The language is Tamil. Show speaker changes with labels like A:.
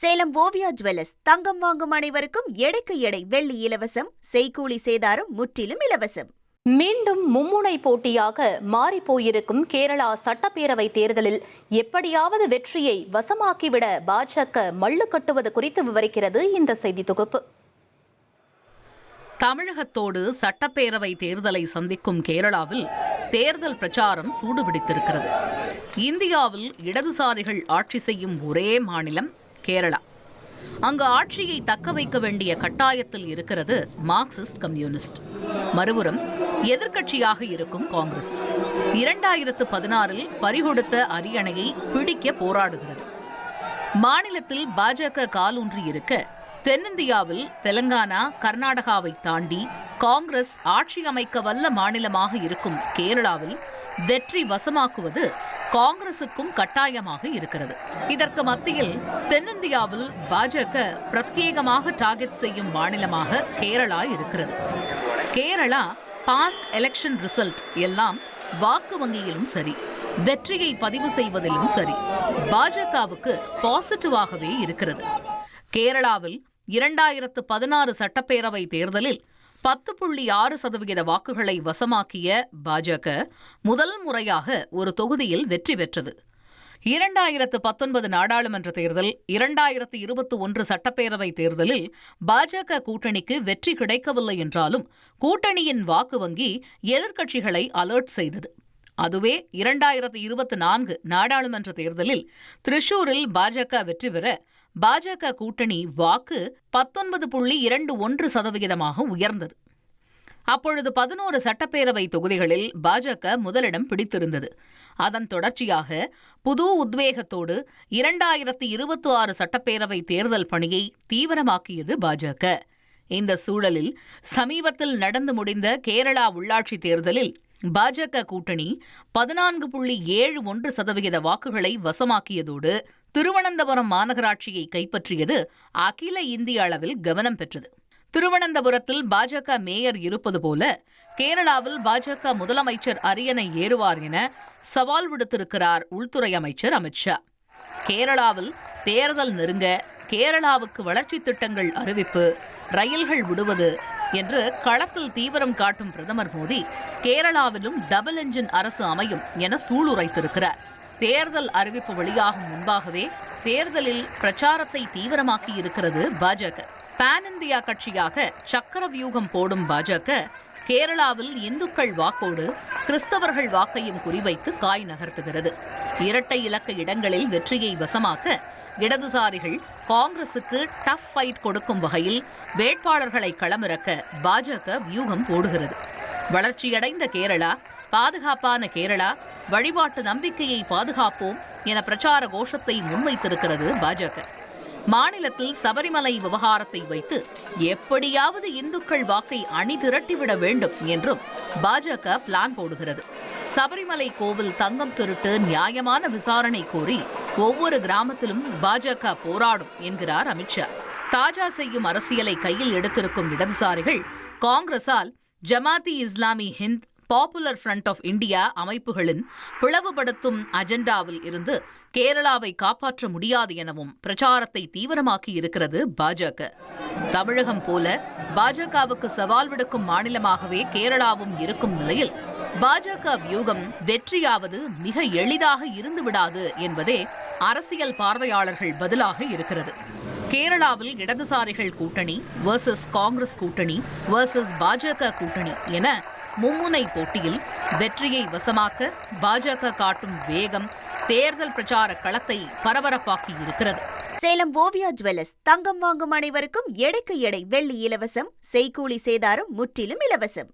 A: சேலம் ஓவியா ஜுவல்லர்ஸ் தங்கம் வாங்கும் அனைவருக்கும் எடைக்கு எடை வெள்ளி இலவசம், செய்கூலி சேதாரம் முற்றிலும் இலவசம்.
B: மீண்டும் மும்முனை போட்டியாக மாறிப்போயிருக்கும் கேரளா சட்டப்பேரவை தேர்தலில் எப்படியாவது வெற்றியை வசமாக்கிவிட பாஜக மல்லு கட்டுவது குறித்து விவரிக்கிறது இந்த செய்தி தொகுப்பு.
C: தமிழகத்தோடு சட்டப்பேரவை தேர்தலை சந்திக்கும் கேரளாவில் தேர்தல் பிரச்சாரம் சூடுபிடித்திருக்கிறது. இந்தியாவில் இடதுசாரிகள் ஆட்சி செய்யும் ஒரே மாநிலம் கேரளா. அங்கு ஆட்சியை தக்க வைக்க வேண்டிய கட்டாயத்தில் இருக்கிறது மார்க்சிஸ்ட் கம்யூனிஸ்ட். மறுபுறம் எதிர்க்கட்சியாக இருக்கும் காங்கிரஸ் 2016 பறிகொடுத்த அரியணையை பிடிக்க போராடுகிறது. மாநிலத்தில் பாஜக காலூன்றி இருக்க, தென்னிந்தியாவில் தெலங்கானா, கர்நாடகாவை தாண்டி காங்கிரஸ் ஆட்சி அமைக்க வல்ல மாநிலமாக இருக்கும் கேரளாவில் வெற்றி வசமாக்குவது காங்கிரசுக்கும் கட்டாயமாக இருக்கிறது. இதற்கு மத்தியில் தென்னிந்தியாவில் பாஜக பிரத்யேகமாக டார்கெட் செய்யும் மாநிலமாக கேரளா இருக்கிறது. கேரளா பாஸ்ட் எலெக்ஷன் ரிசல்ட் எல்லாம் வாக்கு வங்கியிலும் சரி, வெற்றியை பதிவு செய்வதிலும் சரி, பாஜகவுக்கு பாசிட்டிவாகவே இருக்கிறது. கேரளாவில் 2016 சட்டப்பேரவை தேர்தலில் 10.6% வாக்குகளை வசமாக்கிய பாஜக முதல் முறையாக ஒரு தொகுதியில் வெற்றி பெற்றது. 2019 நாடாளுமன்ற தேர்தல், 2021 சட்டப்பேரவை தேர்தலில் பாஜக கூட்டணிக்கு வெற்றி கிடைக்கவில்லை என்றாலும் கூட்டணியின் வாக்கு வங்கி எதிர்க்கட்சிகளை அலர்ட் செய்தது. அதுவே 2024 நாடாளுமன்ற தேர்தலில் திரிசூரில் பாஜக வெற்றி பெற பாஜக கூட்டணி வாக்கு 19.21% உயர்ந்தது. அப்பொழுது 11 சட்டப்பேரவை தொகுதிகளில் பாஜக முதலிடம் பிடித்திருந்தது. அதன் தொடர்ச்சியாக புது உத்வேகத்தோடு 2026 சட்டப்பேரவை தேர்தல் பணியை தீவிரமாக்கியது பாஜக. இந்த சூழலில் சமீபத்தில் நடந்து முடிந்த கேரளா உள்ளாட்சி தேர்தலில் பாஜக கூட்டணி 14.71% வாக்குகளை வசமாக்கியதோடு திருவனந்தபுரம் மாநகராட்சியை கைப்பற்றியது அகில இந்திய அளவில் கவனம் பெற்றது. திருவனந்தபுரத்தில் பாஜக மேயர் இருப்பது போல கேரளாவில் பாஜக முதலமைச்சர் அரியணை ஏறுவார் என சவால் விடுத்திருக்கிறார் உள்துறை அமைச்சர் அமித்ஷா. கேரளாவில் தேர்தல் நெருங்க கேரளாவுக்கு வளர்ச்சி திட்டங்கள் அறிவிப்பு, ரயில்கள் விடுவது என்று களத்தில் தீவிரம் காட்டும் பிரதமர் மோடி கேரளாவிலும் டபுள் என்ஜின் அரசு அமையும் என சூளுரைத்திருக்கிறார். தேர்தல் அறிவிப்பு வெளியாகும் முன்பாகவே தேர்தலில் பிரச்சாரத்தை தீவிரமாக்கி இருக்கிறது பாஜக. பான் இந்தியா கட்சியாக சக்கர வியூகம் போடும் பாஜக கேரளாவில் இந்துக்கள் வாக்கோடு கிறிஸ்தவர்கள் வாக்கையும் குறிவைத்து காய் நகர்த்துகிறது. இரட்டை இலக்க இடங்களில் வெற்றியை வசமாக்க இடதுசாரிகள் காங்கிரசுக்கு டஃப் ஃபைட் கொடுக்கும் வகையில் வேட்பாளர்களை களமிறக்க பாஜக வியூகம் போடுகிறது. வளர்ச்சியடைந்த கேரளா, பாதுகாப்பான கேரளா, வழிபாட்டு நம்பிக்கையை பாதுகாப்போம் என பிரச்சார கோஷத்தை முன்வைத்திருக்கிறது பாஜக. மாநிலத்தில் சபரிமலை விவகாரத்தை வைத்து எப்படியாவது இந்துக்கள் வாக்கை அணிதிரட்டிவிட வேண்டும் என்றும் பாஜக பிளான் போடுகிறது. சபரிமலை கோவில் தங்கம் திருட்டு நியாயமான விசாரணை கோரி ஒவ்வொரு கிராமத்திலும் பாஜக போராடும் என்கிறார் அமித்ஷா. தாஜா செய்யும் அரசியலை கையில் எடுத்திருக்கும் இடதுசாரிகள் காங்கிரசால் Jamaati Islami Hind, Popular Front of India அமைப்புகளின் பிளவுபடுத்தும் அஜெண்டாவில் இருந்து கேரளாவை காப்பாற்ற முடியாது எனவும் பிரச்சாரத்தை தீவிரமாக்கி இருக்கிறது பாஜக. தமிழகம் போல பாஜகவுக்கு சவால் விடுக்கும் மாநிலமாகவே கேரளாவும் இருக்கும் நிலையில் பாஜக வியூகம் வெற்றியாவது மிக எளிதாக இருந்துவிடாது என்பதே அரசியல் பார்வையாளர்கள் பதிலாக இருக்கிறது. கேரளாவில் இடதுசாரிகள் கூட்டணி வர்சஸ் காங்கிரஸ் கூட்டணி வர்சஸ் பாஜக கூட்டணி என மும்முனை போட்டியில் வெற்றியை வசமாக்க பாஜக காட்டும் வேகம் தேர்தல் பிரச்சார களத்தை பரபரப்பாக்கி இருக்கிறது.
A: சேலம் ஓவியா ஜுவல்லர்ஸ் தங்கம் வாங்கும் அனைவருக்கும் எடைக்கு எடை வெள்ளி இலவசம், செய்கூலி சேதாரம் முற்றிலும் இலவசம்.